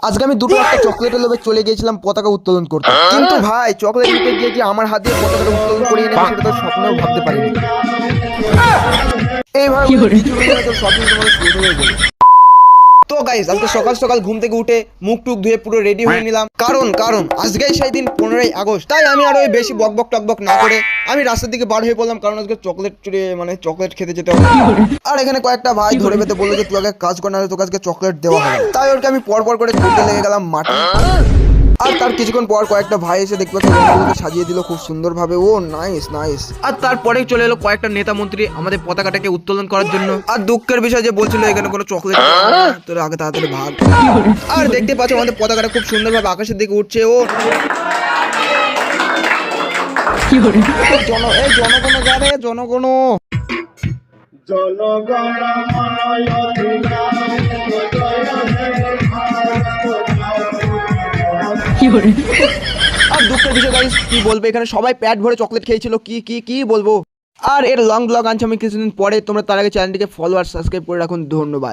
আজকে আমি দুটো একটা চকলেটের লোভে চলে গিয়েছিলাম পতাকা উত্তোলন করতে, কিন্তু ভাই চকলেট নিতে গিয়ে যে আমার হাত দিয়ে পতাকাটা উত্তোলন করিয়ে নেবে সেটা তো স্বপ্নেও ভাবতে পারিনি। এইভাবে স্বপ্ন তোমাদের শুরু হয়ে গেল। তো গাইস, আজকে সকাল সকাল ঘুম থেকে উঠে মুখ টুক ধুয়ে পুরো রেডি হয়ে নিলাম, কারণ আজকেই সেই দিন 15ই আগস্ট। তাই আমি আরো বেশি বকবক টকবক না করে আমি রাস্তার দিকে বার হয়ে পড়লাম, কারণ আজকে চকলেট চকলেট খেতে যেতে হবে। আর এখানে কয়েকটা ভাই ধরে পেতে বললো যে তুই আগে কাজ কর, নাহলে তোকে আজকে চকলেট দেওয়া হবে। তাই ওকে আমি পর করে ঘুরতে লেগে গেলাম মাঠে। আর তার কিছুক্ষণ পর কয়েকটা ভাই এসে দেখতে পাচ্ছি রঙগুলোকে সাজিয়ে দিল খুব সুন্দর ভাবে। ও নাইস। আর তারপরে চলে এলো কয়েকটা নেতা মন্ত্রী আমাদের পতাকাটাকে উত্তোলন করার জন্য। আর দুঃখের বিষয় যে বলছিল এখানে কোনো চকলেট তোর আগে তাড়াতাড়ি ভাগ। আর দেখতে পাচ্ছ আমাদের পতাকাটা খুব সুন্দর ভাবে আকাশের দিকে উঠছে। ও জনগণ যাবে জনগণ। আর দুঃখের বিষয় গাইস, কি বলবো, এখানে সবাই পেট ভরে চকলেট খেয়েছিল। কি বলবো। আর এর লং ব্লগ আনছি আমি কিছুদিন পরে। তোমরা তার আগে চ্যানেলটিকে ফলো আর সাবস্ক্রাইব করে রাখুন। ধন্যবাদ।